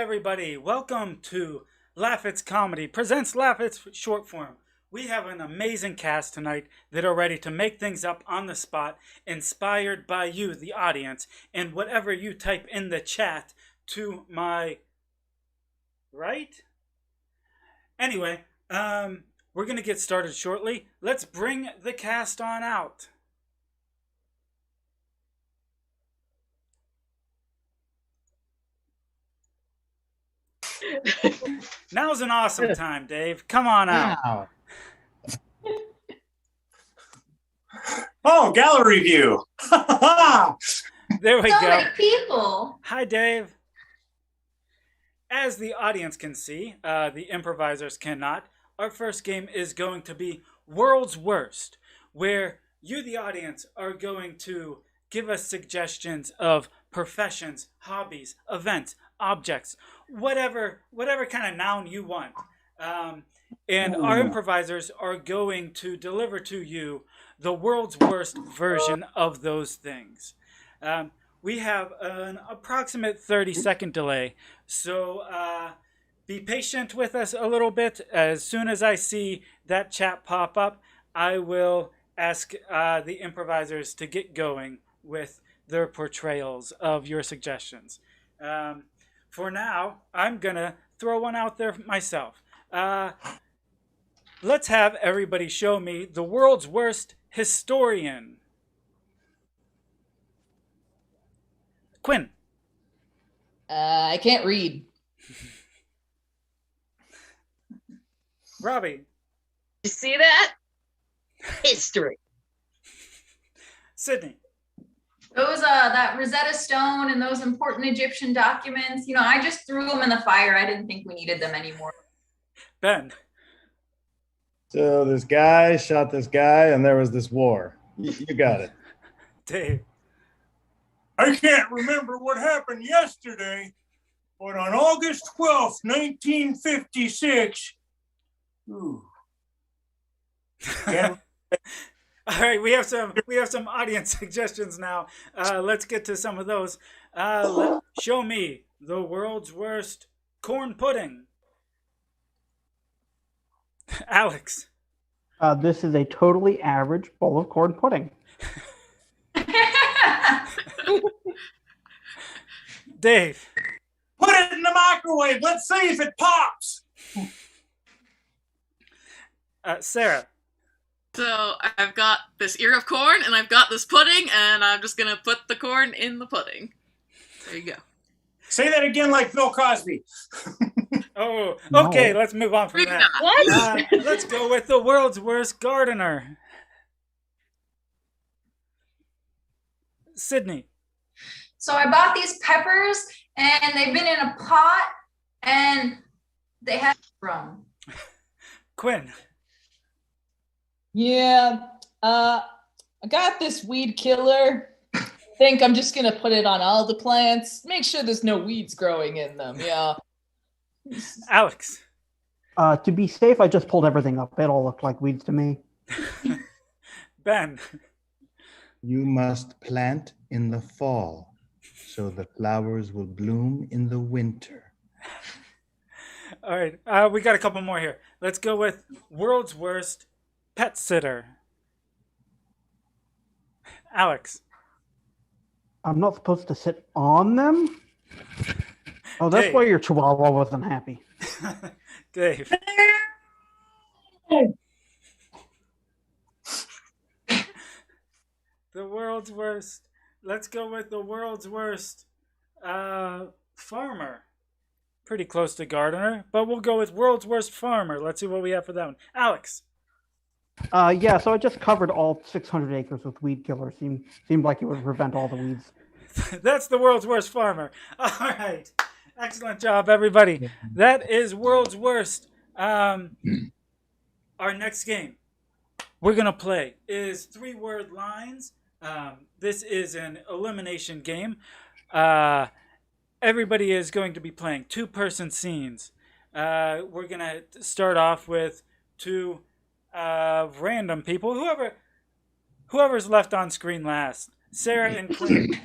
everybody. Welcome to Laughit'scomedy presents Laughit's ShortForm. We have an amazing cast tonight that are ready to make things up on the spot, inspired by you, the audience, and whatever you type in the chat to my right. Anyway, we're going to get started shortly. Let's bring the cast on out. Now's an awesome time, Dave. Come on out. Wow. Oh, gallery view. There we So go. many people. Hi, Dave. As the audience can see, the improvisers cannot. Our first game is going to be World's Worst, where you, the audience, are going to give us suggestions of professions, hobbies, events, objects, whatever kind of noun you want. And our improvisers are going to deliver to you the world's worst version of those things. We have an approximate 30-second delay, so be patient with us a little bit. As soon as I see that chat pop up, I will ask the improvisers to get going with their portrayals of your suggestions. For now, I'm going to throw one out there myself. Let's have everybody show me the world's worst historian. Quinn. I can't read. Robbie. You see that? History. Sydney. Those that Rosetta Stone and those important Egyptian documents, I just threw them in the fire. I didn't think we needed them anymore. Ben. So this guy shot this guy, and there was this war. You got it. Dave. I can't remember what happened yesterday, but on August 12th, 1956, yeah. All right, we have some audience suggestions now. Let's get to some of those. Show me the world's worst corn pudding. Alex. This is a totally average bowl of corn pudding. Dave. Put it in the microwave. Let's see if it pops. Sarah. So I've got this ear of corn, and I've got this pudding, and I'm just gonna put the corn in the pudding. There you go. Say that again like Bill Cosby. Oh, okay, let's move on from Maybe that. not. What? Let's go with the world's worst gardener. Sydney. So I bought these peppers, and they've been in a pot, and they have grown. Quinn. Yeah, I got this weed killer. Think I'm just gonna put it on all the plants. Make sure there's no weeds growing in them. Yeah. Alex. To be safe, I just pulled everything up. It all looked like weeds to me. Ben. You must plant in the fall, so the flowers will bloom in the winter. All right, we got a couple more here. Let's go with world's worst pet sitter. Alex. I'm not supposed to sit on them? Oh, that's Dave. why your chihuahua wasn't happy. Dave. The world's worst. Let's go with the world's worst farmer. Pretty close to gardener, but we'll go with world's worst farmer. Let's see what we have for that one. Alex. Yeah, so I just covered all 600 acres with weed killer. Seemed like it would prevent all the weeds. That's the world's worst farmer. All right. Excellent job, everybody. That is world's worst. Our next game we're going to play is 3-word lines. This is an elimination game. Everybody is going to be playing 2-person scenes. We're going to start off with 2 random people. Whoever's left on screen last. Sarah and Quinn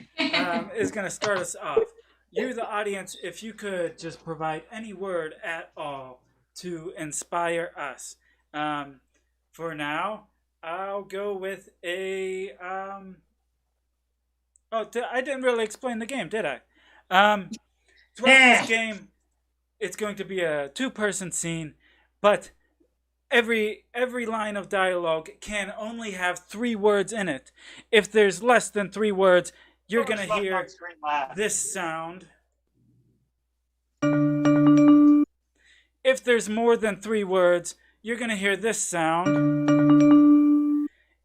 is going to start us off. you, the audience, if you could just provide any word at all to inspire us. For now, I'll go with a. I didn't really explain the game, did I? Throughout this game, it's going to be a two-person scene, but every line of dialogue can only have 3 words in it. If there's less than 3 words, you're going to hear this sound. If there's more than 3 words, you're going to hear this sound.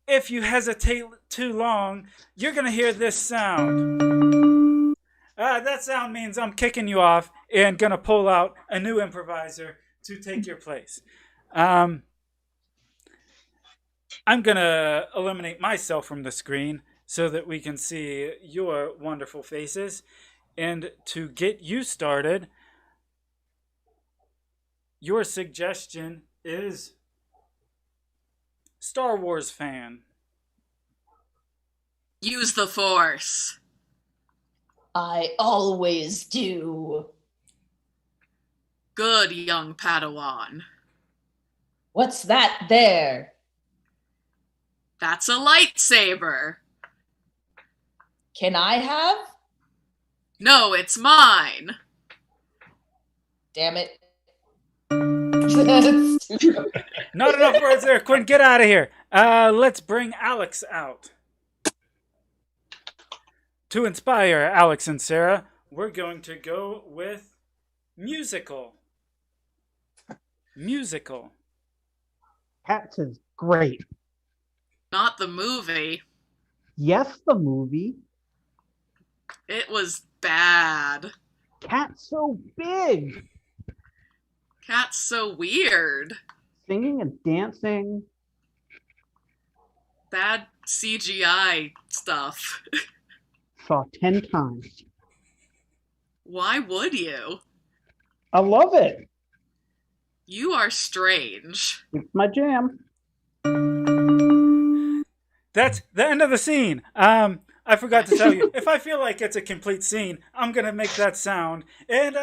If you hesitate too long, you're going to hear this sound. That sound means I'm kicking you off and going to pull out a new improviser to take your place. I'm going to eliminate myself from the screen so that we can see your wonderful faces. And to get you started, your suggestion is Star Wars fan. Use the Force. I always do. Good young Padawan. What's that there? That's a lightsaber. Can I have? No, it's mine. Damn it. That's too Not enough words there. Quinn, get out of here. Let's bring Alex out. To inspire Alex and Sarah, we're going to go with musical. Musical. Cats is great. Not the movie. Yes, the movie. It was bad. Cat's so big. Cat's so weird. Singing and dancing. Bad CGI stuff. Saw 10 times. Why would you? I love it. You are strange. It's my jam. That's the end of the scene. I forgot to tell you, if I feel like it's a complete scene, I'm going to make that sound. And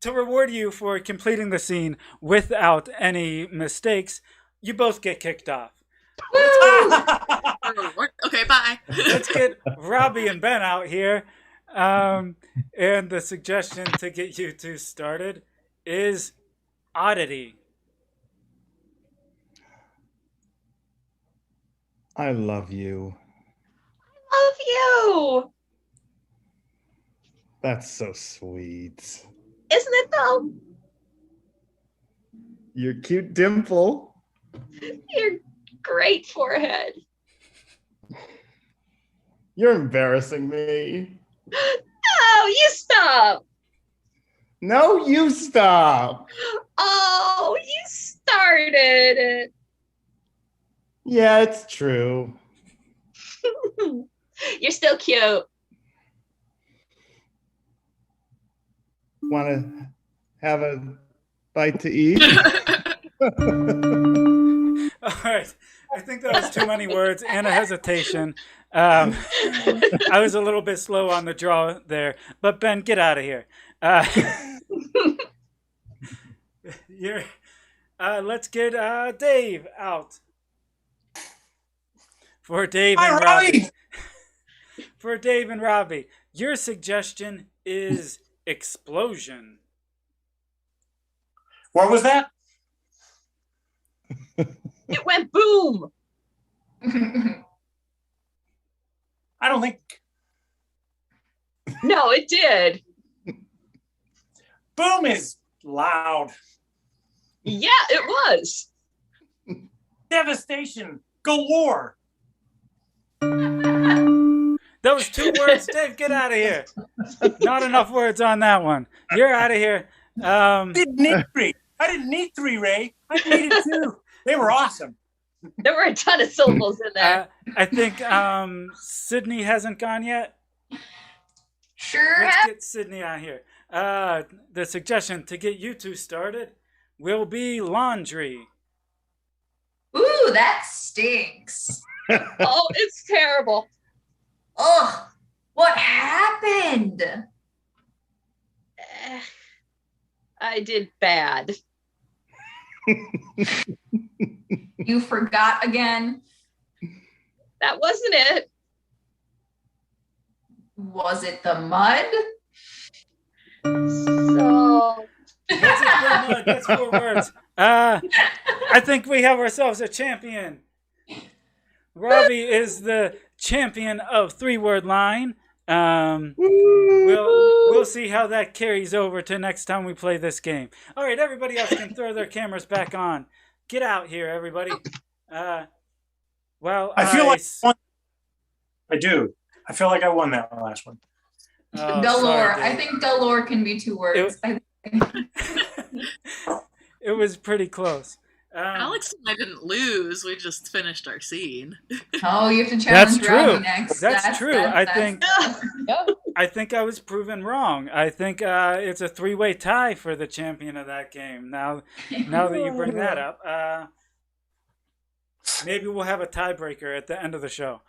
to reward you for completing the scene without any mistakes, you both get kicked off. Okay, bye. Let's get Robbie and Ben out here. And the suggestion to get you two started is Oddity. I love you. Love you. That's so sweet. Isn't it though? Your cute dimple. Your great forehead. You're embarrassing me. Oh, you stop. No, you stop. Oh, you started it. Yeah, it's true. You're still cute. Want to have a bite to eat? All right. I think that was too many words and a hesitation. I was a little bit slow on the draw there. But Ben, get out of here. Let's get Dave out. For Dave and Hi, Robbie. Robbie. For Dave and Robbie, your suggestion is explosion. What was that? It went boom. I don't think. No, it did. Boom is loud. Yeah, it was. Devastation galore. That was 2 words. Dave, get out of here. Not enough words on that one. You're out of here. Didn't need 3. I didn't need 3, Ray. I needed 2. They were awesome. There were a ton of syllables in there. I think Sydney hasn't gone yet. Sure. Let's get Sydney out here. The suggestion to get you two started will be laundry. Ooh, that stinks. Oh, it's terrible. Ugh, what happened? I did bad. You forgot again. That wasn't it. Was it the mud? So Was it the mud? That's 4 words. I think we have ourselves a champion. Robbie is the champion of 3-word line. We'll see how that carries over to next time we play this game. All right, everybody else can throw their cameras back on. Get out here, everybody. Well, I feel like I do. I feel like I won that last one. Oh, Galore. sorry, I Dave. think galore can be 2 words. It was pretty close. Alex and I didn't lose. We just finished our scene. Oh, you have to That's challenge true. Robbie next. That's true. Yeah. I think I was proven wrong. I think it's a 3-way tie for the champion of that game. Now that you bring that up, maybe we'll have a tiebreaker at the end of the show.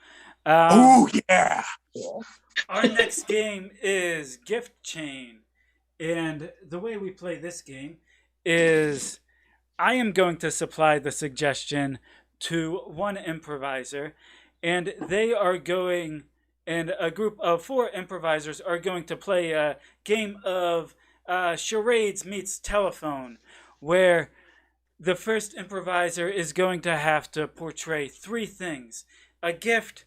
Oh, yeah. Our next game is Gift Chain. And the way we play this game is I am going to supply the suggestion to one improviser, and they are going, and a group of 4 improvisers are going to play a game of charades meets telephone, where the first improviser is going to have to portray 3 things: a gift,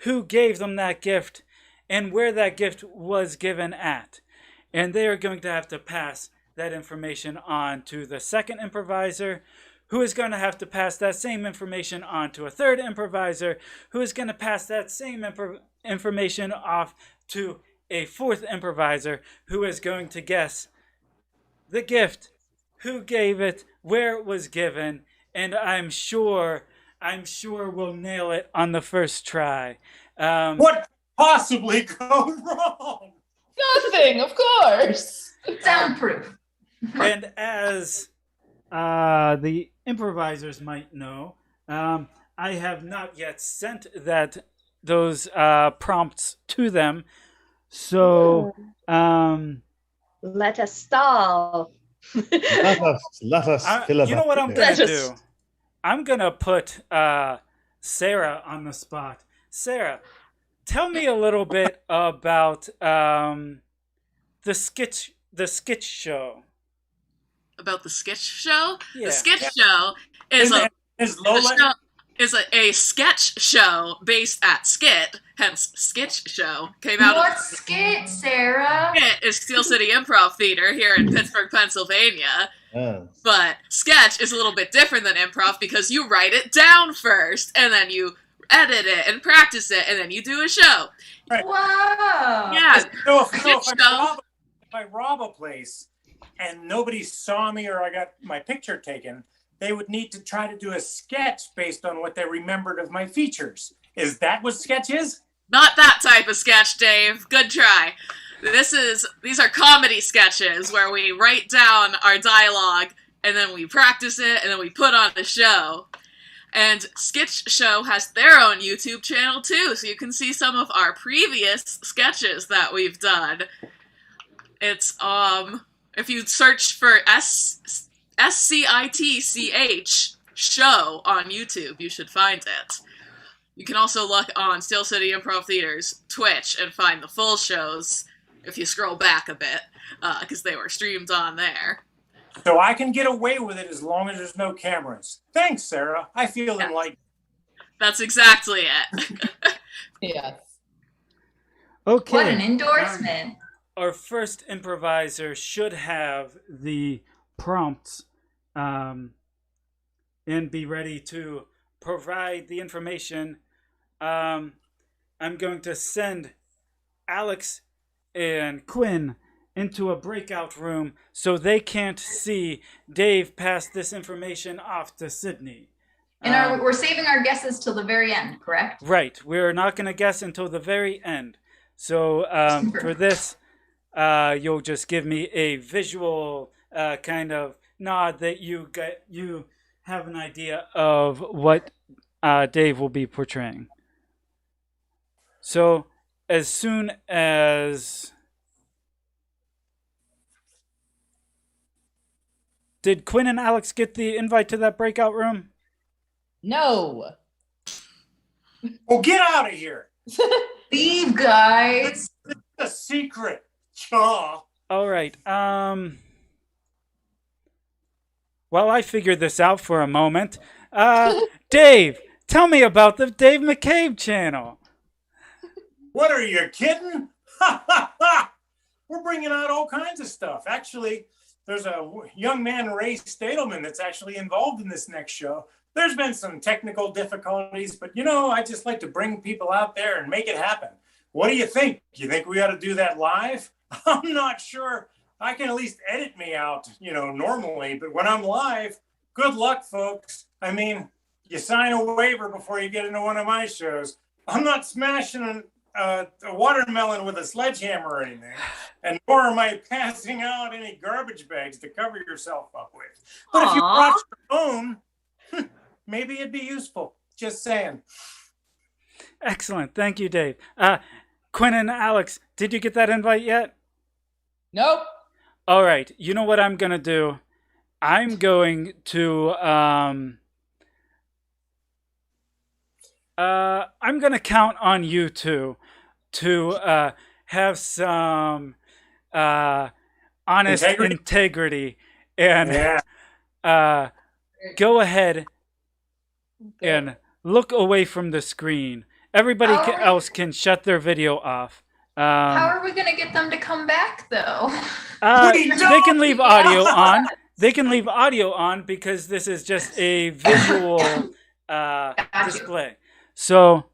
who gave them that gift, and where that gift was given at. And they are going to have to pass that information on to the second improviser, who is going to have to pass that same information on to a third improviser, who is going to pass that same information off to a fourth improviser, who is going to guess the gift, who gave it, where it was given, and I'm sure we'll nail it on the first try. What could possibly go wrong? Nothing, of course. Soundproof. And as the improvisers might know, I have not yet sent those prompts to them. So let us stall. Let us fill you know what I'm filibuster. going to do? I'm going to put Sarah on the spot. Sarah, tell me a little bit about the sketch show. About the sketch show? Yeah. The sketch show is a sketch show based at Skit, hence Sketch Show. Came out What's Skit, Sarah? Skit is Steel City Improv Theater here in Pittsburgh, Pennsylvania. Yes. But sketch is a little bit different than improv because you write it down first, and then you edit it and practice it, and then you do a show. Right. Wow. Yeah. So Sketch if show. I rob a place and nobody saw me or I got my picture taken, they would need to try to do a sketch based on what they remembered of my features. Is that what sketch is? Not that type of sketch, Dave. Good try. These are comedy sketches where we write down our dialogue and then we practice it and then we put on a show. And Sketch Show has their own YouTube channel too, so you can see some of our previous sketches that we've done. It's if you search for SCITCH show on YouTube, you should find it. You can also look on Steel City Improv Theater's Twitch and find the full shows if you scroll back a bit, because they were streamed on there. So I can get away with it as long as there's no cameras. Thanks, Sarah. I feel enlightened. That's exactly it. Yes. Okay. What an endorsement. Our first improviser should have the prompts and be ready to provide the information. I'm going to send Alex and Quinn into a breakout room so they can't see Dave pass this information off to Sydney. And we're saving our guesses till the very end, correct? Right. We're not going to guess until the very end. So for this, you'll just give me a visual kind of nod that you have an idea of what Dave will be portraying. So as soon as Did Quinn and Alex get the invite to that breakout room? No. Oh, get out of here. Leave, guys. It's a secret. Chaw. All right. While I figure this out for a moment, Dave, tell me about the Dave McCabe channel. What, are you kidding? We're bringing out all kinds of stuff. Actually, there's a young man, Ray Stadelman, that's actually involved in this next show. There's been some technical difficulties, but I just like to bring people out there and make it happen. What do you think? You think we ought to do that live? I'm not sure. I can at least edit me out, normally, but when I'm live, good luck, folks. I mean, you sign a waiver before you get into one of my shows. I'm not smashing a watermelon with a sledgehammer or anything, and nor am I passing out any garbage bags to cover yourself up with. But if you brought your own, maybe it'd be useful. Just saying. Excellent. Thank you, Dave. Quinn and Alex, did you get that invite yet? Nope. All right. You know what I'm going to do? I'm going to count on you two to have some honest integrity and go ahead and look away from the screen. Everybody else can shut their video off. How are we going to get them to come back, though? They can leave audio on. They can leave audio on because this is just a visual display. So,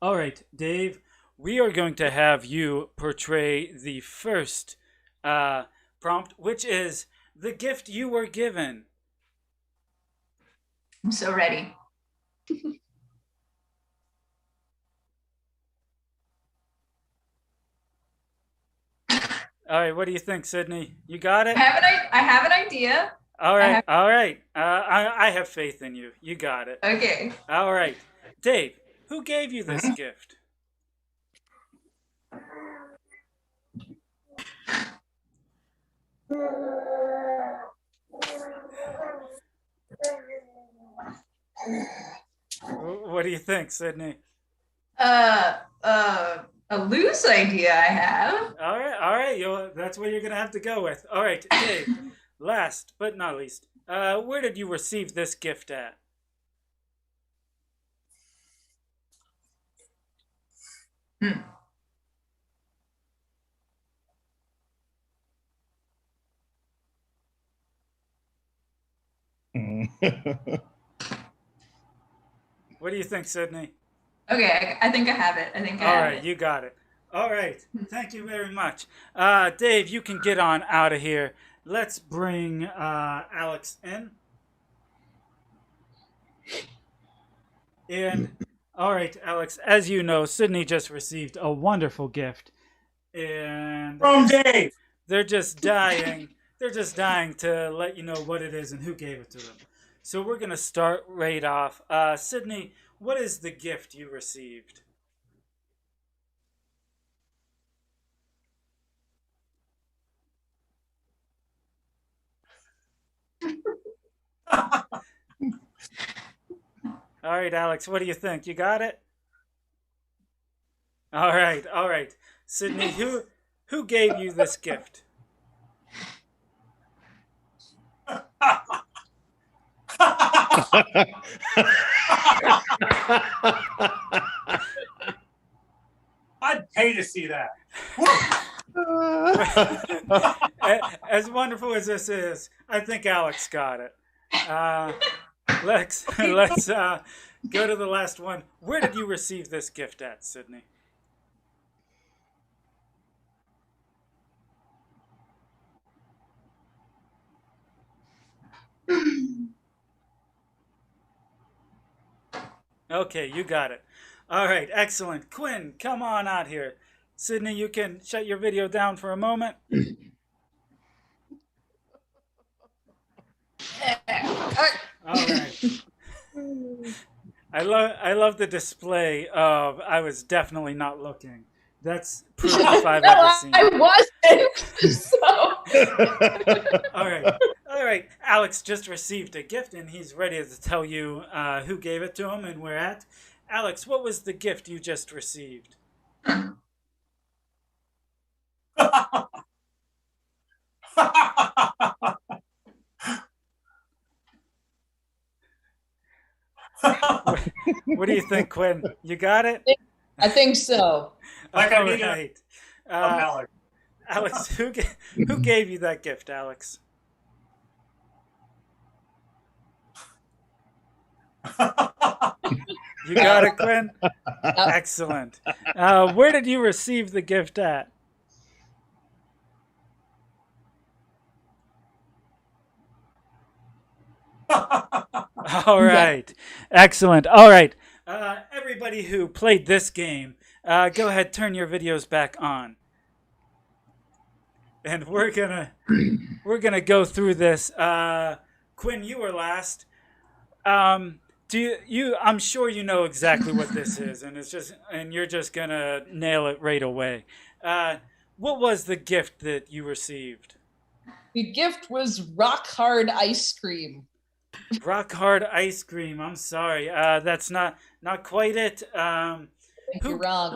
all right, Dave, we are going to have you portray the first prompt, which is the gift you were given. I'm so ready. All right, what do you think, Sydney? You got it? I have an idea. All right, all right. I have faith in you. You got it. Okay. All right. Dave, who gave you this gift? What do you think, Sydney? A loose idea I have. All right. That's what you're gonna have to go with. All right, Dave. Last but not least, where did you receive this gift at? What do you think, Sydney? Okay, I think I have it. All right, you got it. All right, thank you very much. Dave, you can get on out of here. Let's bring Alex in. And, all right, Alex, as you know, Sydney just received a wonderful gift. And from Dave. They're just dying. They're just dying to let you know what it is and who gave it to them. So we're going to start right off. Sydney, what is the gift you received? All right, Alex, what do you think? You got it? All right. Sydney, who gave you this gift? I'd pay to see that. As wonderful as this is, I think Alex got it. Let's go to the last one. Where did you receive this gift at, Sydney? Okay, you got it. All right, excellent. Quinn, come on out here. Sydney, you can shut your video down for a moment. All right. I love the display of I was definitely not looking. That's proof if I've No, ever seen I it. wasn't. So All right. Alex just received a gift, and he's ready to tell you who gave it to him and where at. Alex, what was the gift you just received? What do you think, Quinn? You got it? I think so. Like I All need right. Alex. Alex, who gave you that gift, Alex? You got it, Quinn? Excellent. Where did you receive the gift at? All right. Excellent. All right. Everybody who played this game, go ahead, turn your videos back on. And we're gonna go through this. Quinn, you were last. Do you? I'm sure you know exactly what this is, and you're just gonna nail it right away. What was the gift that you received? The gift was rock hard ice cream. Rock hard ice cream. I'm sorry. That's not quite it. You're wrong.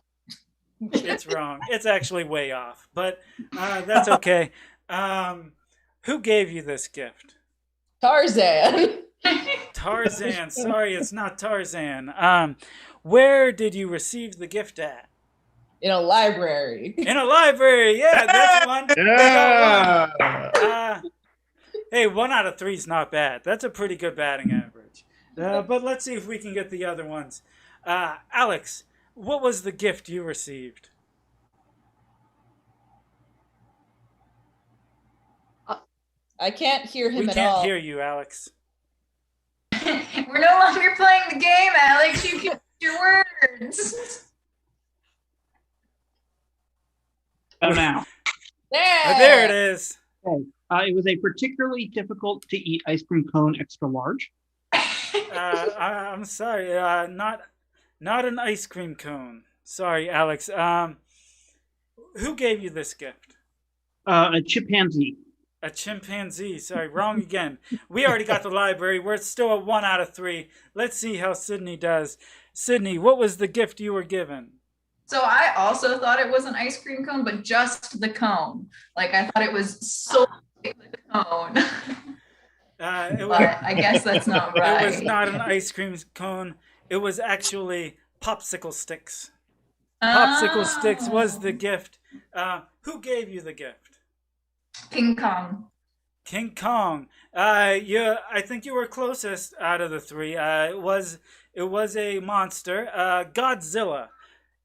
It's wrong. It's actually way off, but that's okay. Who gave you this gift? Tarzan. Tarzan. Sorry, it's not Tarzan. Where did you receive the gift at? In a library. In a library. Yeah, that's one. Yeah. Hey, 1 out of 3 is not bad. That's a pretty good batting average. But let's see if we can get the other ones. Alex, what was the gift you received? I can't hear him We at can't all. hear you, Alex. We're no longer playing the game, Alex. You can your words. Oh, now. There it is. It was a particularly difficult to eat ice cream cone, extra large. I'm sorry. Not an ice cream cone. Sorry, Alex. Who gave you this gift? A chimpanzee. A chimpanzee. Sorry, wrong again. We already got the library. We're still at 1 out of 3. Let's see how Sydney does. Sydney, what was the gift you were given? So I also thought it was an ice cream cone, but just the cone. Like I thought it was so big, the cone. But I guess that's not right. It was not an ice cream cone. It was actually popsicle sticks. Popsicle sticks was the gift. Who gave you the gift? King Kong. King Kong. I think you were closest out of the 3. It was a monster. Godzilla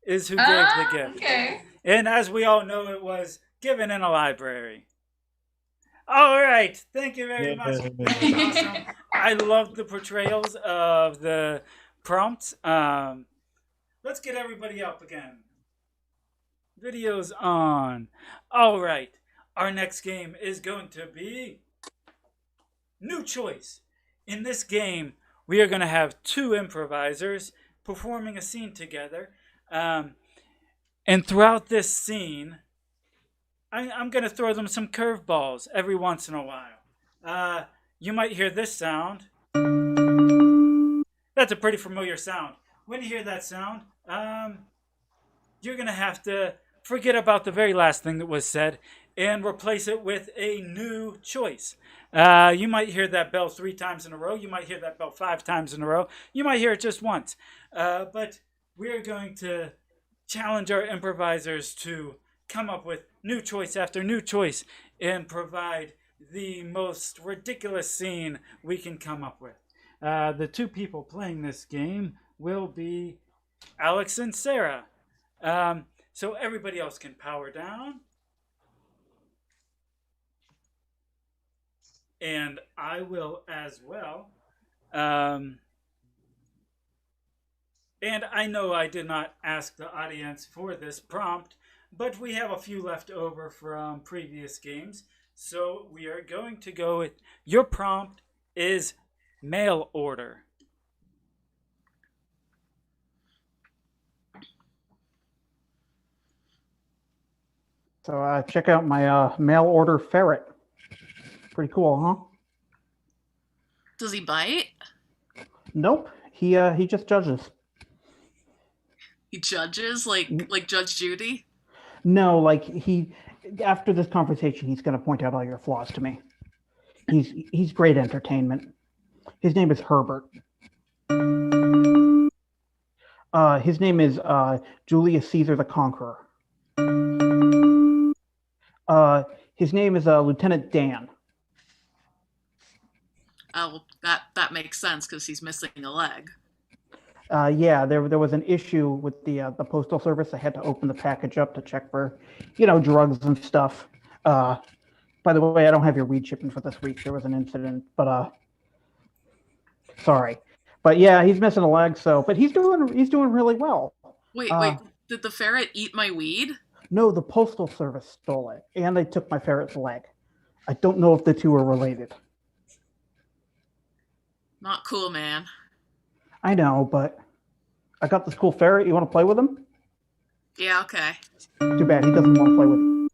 is who gave the gift. Okay. And as we all know, it was given in a library. All right. Thank you very much. That was awesome. I loved the portrayals of the prompts. Let's get everybody up again. Videos on. All right. Our next game is going to be New Choice. In this game, we are going to have 2 improvisers performing a scene together. And throughout this scene, I'm going to throw them some curveballs every once in a while. You might hear this sound. That's a pretty familiar sound. When you hear that sound, you're going to have to forget about the very last thing that was said and replace it with a new choice. You might hear that bell 3 times in a row. You might hear that bell 5 times in a row. You might hear it just once. But we're going to challenge our improvisers to come up with new choice after new choice and provide the most ridiculous scene we can come up with. The 2 people playing this game will be Alex and Sarah. So everybody else can power down. And I will as well. And I know I did not ask the audience for this prompt, but we have a few left over from previous games. So we are going to go with, your prompt is mail order. So check out my mail order ferret. Pretty cool, huh? Does he bite? Nope. He just judges. He judges like Judge Judy? No, like after this conversation, he's going to point out all your flaws to me. He's great entertainment. His name is Herbert. His name is Julius Caesar the Conqueror. His name is Lieutenant Dan. Oh, that makes sense because he's missing a leg. Yeah, there was an issue with the postal service. I had to open the package up to check for, drugs and stuff. By the way, I don't have your weed shipment for this week. There was an incident, but sorry. But yeah, he's missing a leg. But he's doing really well. Wait, did the ferret eat my weed? No, the postal service stole it, and they took my ferret's leg. I don't know if the two are related. Not cool, man. I know, but I got this cool ferret. You want to play with him? Yeah, okay. Too bad he doesn't want to play with you.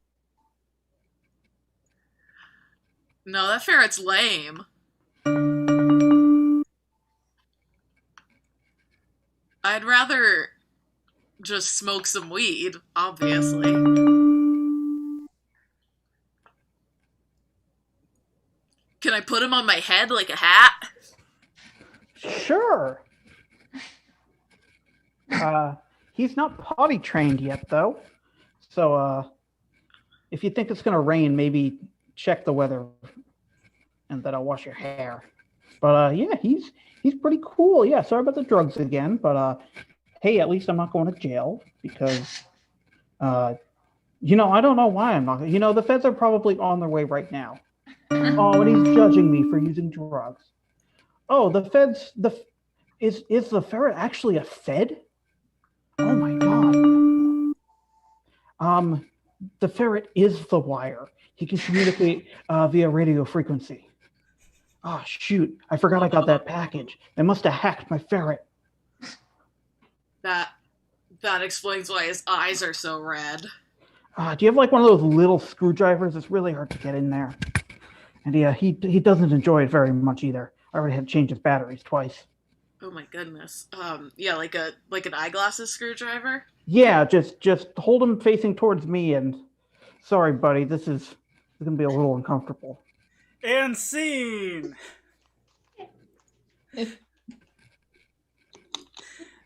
No, that ferret's lame. I'd rather just smoke some weed, obviously. Can I put him on my head like a hat? Sure. He's not potty trained yet, though. So, if you think it's going to rain, maybe check the weather, and then I'll wash your hair. But yeah, he's pretty cool. Yeah, sorry about the drugs again, but hey, at least I'm not going to jail because, I don't know why I'm not. The feds are probably on their way right now. Oh, and he's judging me for using drugs. Oh, the feds. Is the ferret actually a fed? Oh my god. The ferret is the wire. He can communicate via radio frequency. Oh shoot! I forgot I got that package. They must have hacked my ferret. That explains why his eyes are so red. Do you have like one of those little screwdrivers? It's really hard to get in there. And yeah, he doesn't enjoy it very much either. I already had to change his batteries twice. Oh my goodness. Yeah, like an eyeglasses screwdriver? Yeah, just hold him facing towards me and sorry, buddy, this is gonna be a little uncomfortable. And scene.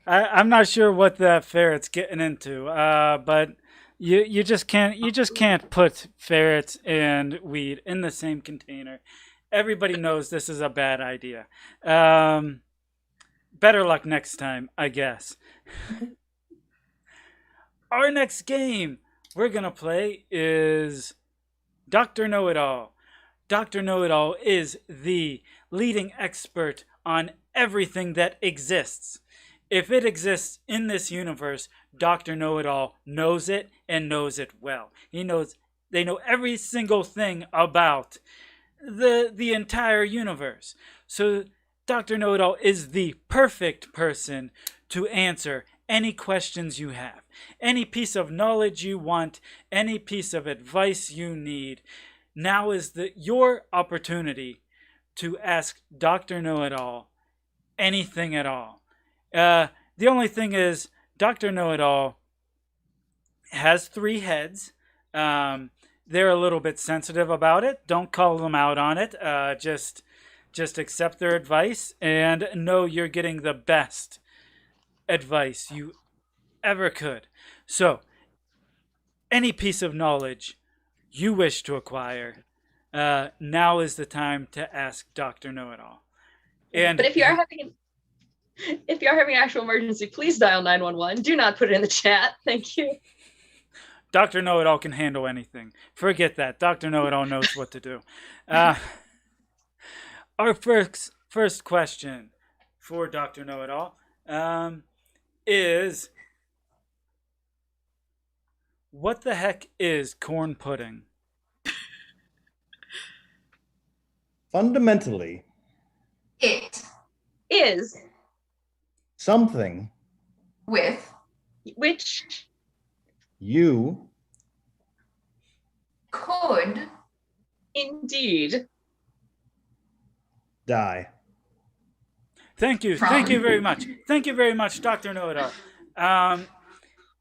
I'm not sure what that ferret's getting into, but you just can't put ferrets and weed in the same container. Everybody knows this is a bad idea. Better luck next time, I guess. Our next game we're gonna play is Dr. Know-It-All. Dr. Know-It-All is the leading expert on everything that exists. If it exists in this universe, Dr. Know-It-All knows it and knows it well. They know every single thing about the entire universe. So Dr. Know-It-All is the perfect person to answer any questions you have, any piece of knowledge you want, any piece of advice you need. Now is your opportunity to ask Dr. Know-It-All anything at all. The only thing is, Dr. Know-It-All has 3 heads. They're a little bit sensitive about it. Don't call them out on it. Just accept their advice and know you're getting the best advice you ever could. So, any piece of knowledge you wish to acquire, now is the time to ask Dr. Know-It-All. But if you are having an actual emergency, please dial 911. Do not put it in the chat. Thank you. Dr. Know-It-All can handle anything. Forget that. Dr. Know-It-All knows what to do. Our first question for Dr. Know-It-All is, what the heck is corn pudding? Fundamentally, It Is something with which you Could. Indeed. Die. Thank you. Thank you very much. Thank you very much, Dr. Know-It-All.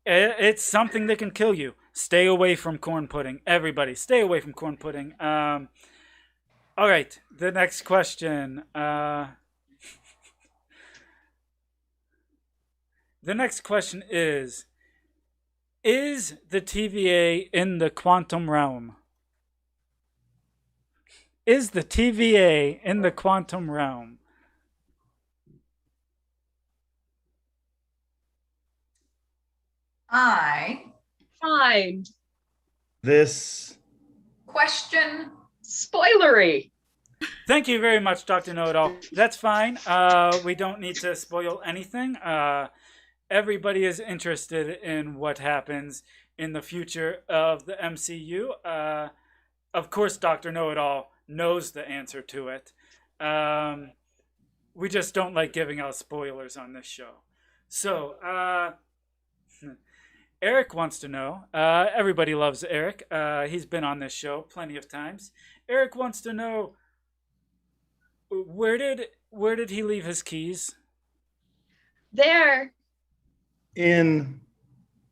It's something that can kill you. Stay away from corn pudding. Everybody, stay away from corn pudding. All right, the next question. The next question is the TVA in the quantum realm? Is the TVA in the quantum realm? I Find This question. spoilery. Thank you very much, Dr. Know-It-All. That's fine. We don't need to spoil anything. Everybody is interested in what happens in the future of the MCU. Of course, Dr. Know-It-All knows the answer to it. We just don't like giving out spoilers on this show. So, Eric wants to know. Everybody loves Eric. He's been on this show plenty of times. Eric wants to know, where did he leave his keys? There. in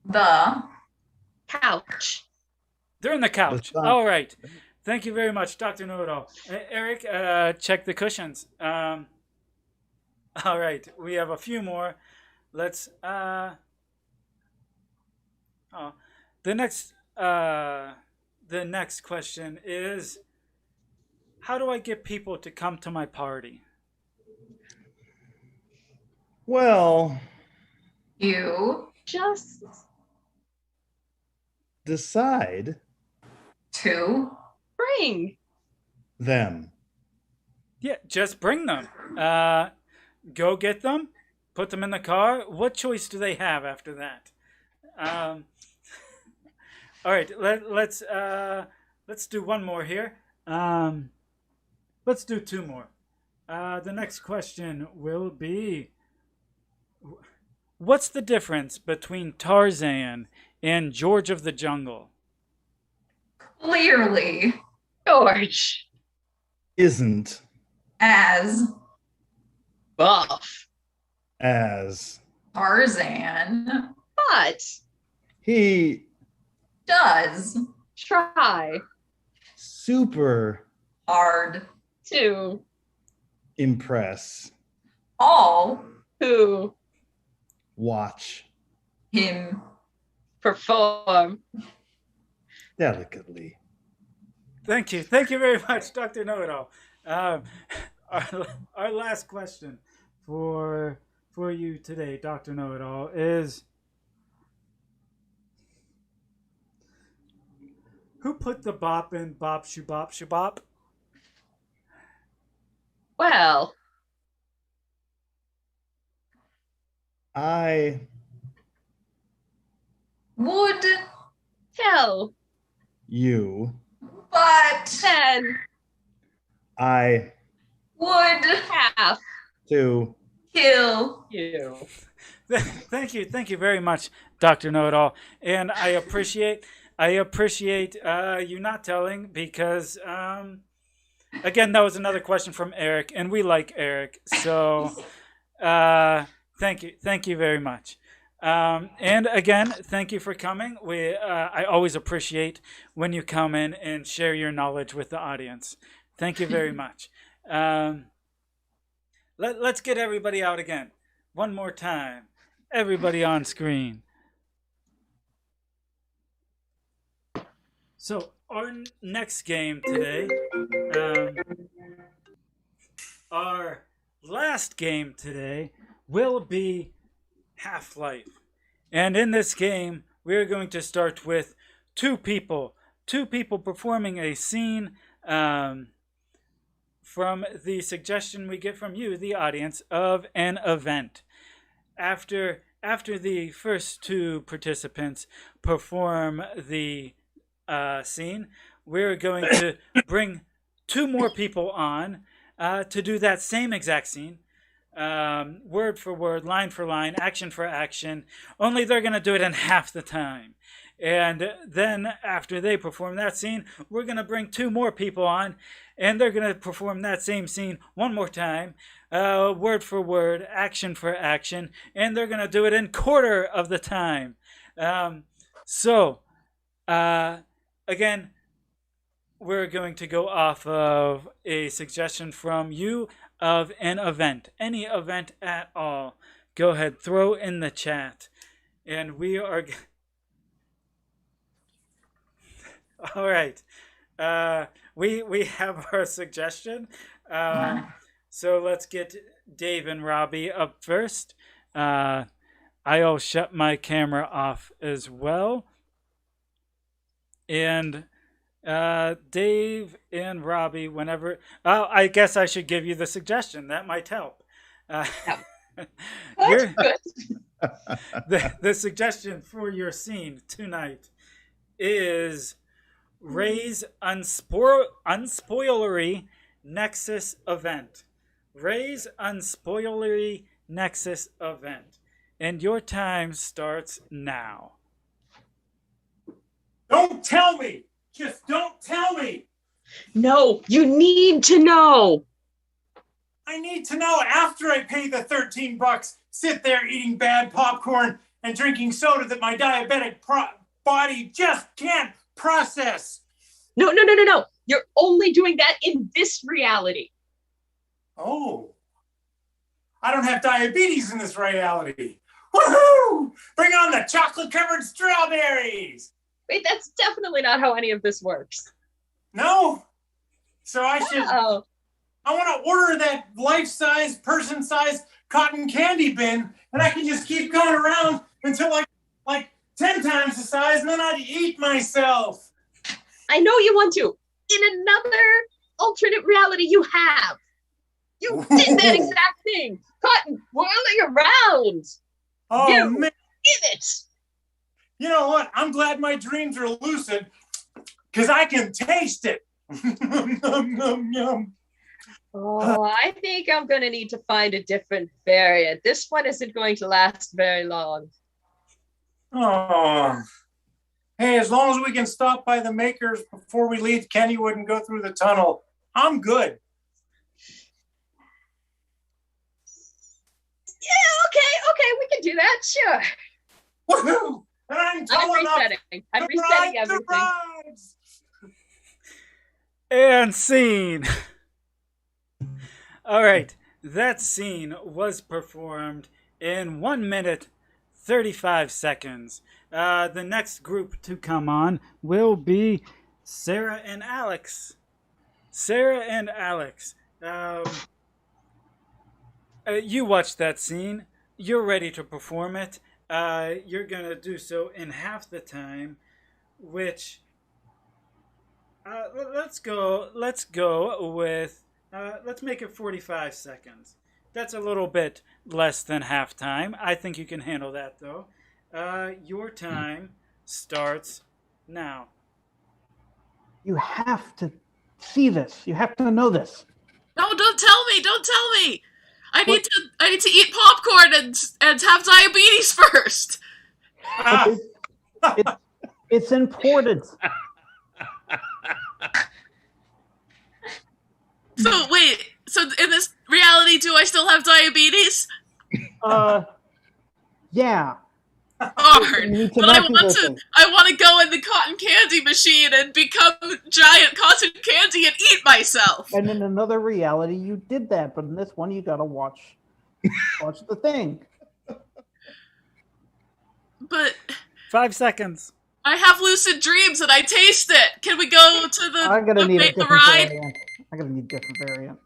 The Couch. They're in the couch. The All right. Thank you very much, Dr. Know-It-All. Eric, check the cushions. All right. We have a few more. Let's... The next question is, how do I get people to come to my party? well, you Just decide to bring. them. Yeah, just bring them. Go get them. Put them in the car. What choice do they have after that? All right, let's do one more here. Let's do two more. The next question will be, what's the difference between Tarzan and George of the Jungle? clearly George. Isn't as Buff. as Tarzan But he does try super hard to impress all who watch him perform. delicately. Thank you. Thank you very much, Dr. Know-It-All. Our last question for you today, Dr. Know-It-All, is, who put the bop in bop shubop shubop? Well, I would tell you but then I would have to kill you. Thank you very much, Dr. Know-It-All, and I appreciate you not telling, because again, that was another question from Eric, and we like Eric, so thank you very much. And again, thank you for coming. I always appreciate when you come in and share your knowledge with the audience. Thank you very much. Let's get everybody out again. One more time. Everybody on screen. So our next game today, our last game today, will be Half-Life. And in this game, we're going to start with two people performing a scene from the suggestion we get from you, the audience, of an event. After the first two participants perform the scene, we're going to bring two more people on to do that same exact scene. Word for word, line for line, action for action, only they're going to do it in half the time. And then after they perform that scene, we're going to bring 2 more people on, and they're going to perform that same scene one more time, word for word, action for action, and they're going to do it in quarter of the time. Again, we're going to go off of a suggestion from you of an event, any event at all. Go ahead, throw in the chat, and we are. All right, we have our suggestion. So let's get Dave and Robbie up first. I'll shut my camera off as well, and. Dave and Robbie, whenever. Oh, I guess I should give you the suggestion. That might help. The suggestion for your scene tonight is Ray's unspoilery Nexus event. Ray's unspoilery Nexus event. And your time starts now. Don't tell me! Just don't tell me! No, you need to know. I need to know after I pay the $13, sit there eating bad popcorn and drinking soda that my diabetic body just can't process. No. You're only doing that in this reality. Oh. I don't have diabetes in this reality. Woohoo! Bring on the chocolate-covered strawberries! Wait, that's definitely not how any of this works. No? So I should... Oh. I want to order that life-size, person-size cotton candy bin, and I can just keep going around until like 10 times the size, and then I'd eat myself. I know you want to. In another alternate reality, you have. You did that exact thing. Cotton whirling around. Oh, you man. Did it. You know what? I'm glad my dreams are lucid, because I can taste it. Nom, nom, nom. Oh, I think I'm going to need to find a different variant. This one isn't going to last very long. Oh. Hey, as long as we can stop by the makers before we leave Kennywood and go through the tunnel, I'm good. Yeah, okay, we can do that, sure. Woohoo! And I'm resetting everything. And scene. All right, that scene was performed in 1 minute, 35 seconds. The next group to come on will be Sarah and Alex. Sarah and Alex. You watched that scene. You're ready to perform it. You're going to do so in half the time, which... let's go with... let's make it 45 seconds. That's a little bit less than half time. I think you can handle that, though. Your time starts now. You have to see this. You have to know this. No, don't tell me. Don't tell me. I need to eat popcorn and have diabetes first. It's important. So wait, so in this reality, do I still have diabetes? Yeah. Darn. But I want to go in the cotton candy machine and become giant cotton candy and eat myself. And in another reality, you did that, but in this one, you gotta watch the thing. But 5 seconds. I have lucid dreams and I taste it. Can we go to the I'm gonna need a different ride? variant. I'm gonna need a different variant.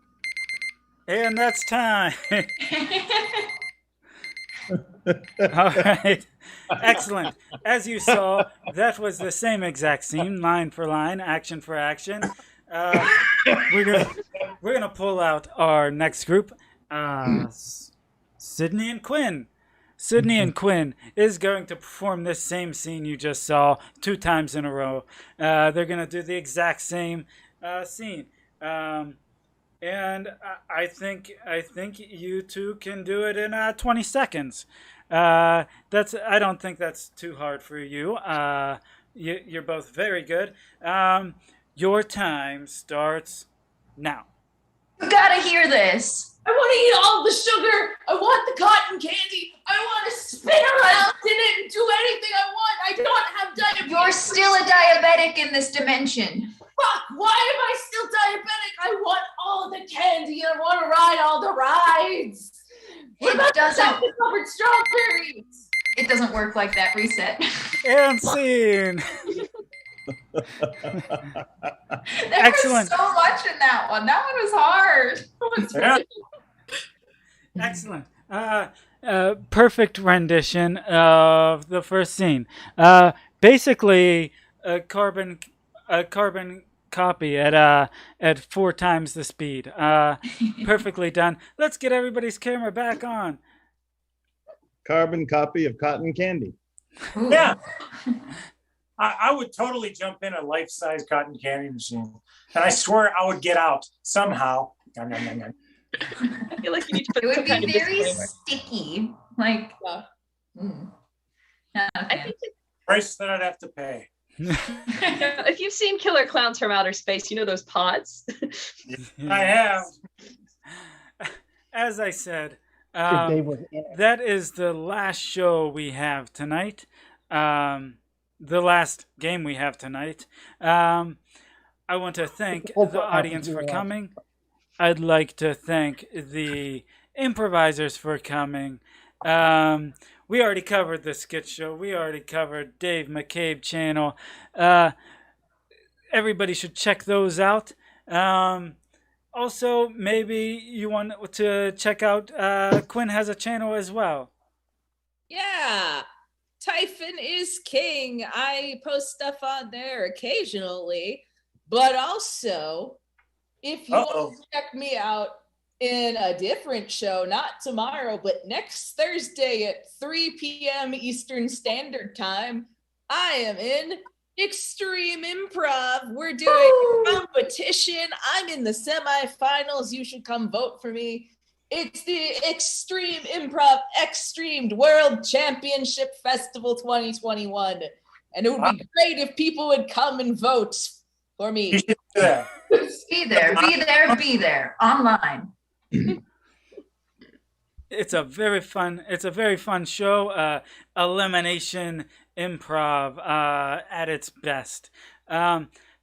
And that's time. All right. Excellent. As you saw, that was the same exact scene, line for line, action for action. We're gonna pull out our next group, Sydney and Quinn. Sydney and Quinn is going to perform this same scene you just saw 2 times in a row. They're gonna do the exact same scene. And I think you two can do it in 20 seconds. I don't think that's too hard for you. You're both very good. Your time starts now. You gotta hear this. I want to eat all the sugar. I want the cotton candy. I want to spin around in it and do anything I want. I don't have diabetes. You're still a diabetic in this dimension. Fuck, why am I still diabetic? I want all the candy. I want to ride all the rides. What about doesn't- the chocolate-covered strawberries? It doesn't work like that. Reset. And scene. There Excellent. was so much in that one. That one was hard. Yeah. Excellent. Perfect rendition of the first scene. Basically, a carbon copy at 4 times the speed. Perfectly done. Let's get everybody's camera back on. Carbon copy of cotton candy. Yeah. I would totally jump in a life-size cotton candy machine. And I swear I would get out somehow. I feel like you need to put It would some kind be of very disclaimer. sticky. Like, I okay. think Price that I'd have to pay. if you've seen Killer Clowns from Outer Space, you know those pods. I have. As I said, If Dave was in it. that is the last show we have tonight. The last game we have tonight. I want to thank the audience for coming. I'd like to thank the improvisers for coming. We already covered the sketch show. We already covered Dave McCabe channel. Everybody should check those out. Also, maybe you want to check out Quinn has a channel as well. Yeah. Typhon is king. I post stuff on there occasionally, but also if you want to check me out in a different show, not tomorrow, but next Thursday at 3 p.m. Eastern Standard Time, I am in Extreme Improv. We're doing a competition. I'm in the semifinals. You should come vote for me. It's the Extreme Improv Extremed World Championship Festival 2021. And it would be great if people would come and vote for You me. should do that. Be there. Online. It's a very fun show. Elimination improv at its best.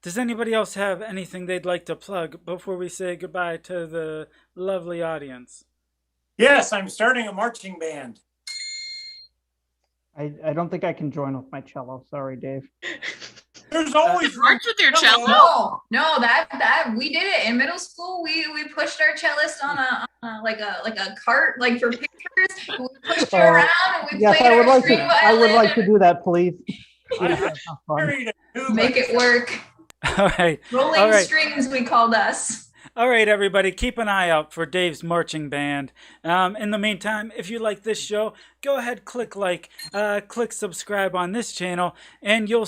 Does anybody else have anything they'd like to plug before we say goodbye to the lovely audience? Yes, I'm starting a marching band. I don't think I can join with my cello. Sorry, Dave. There's always March with your cello. No, that we did it in middle school. We pushed our cellist on a like a cart, like for pictures. We pushed her around and we Yes, played I would our like to. string I would violin like to do that, please. I That sounds fun. married a tuba. Make it work. All right. Rolling All right. strings, we called us. All right, everybody, keep an eye out for Dave's marching band. In the meantime, if you like this show, go ahead, click subscribe on this channel, and you'll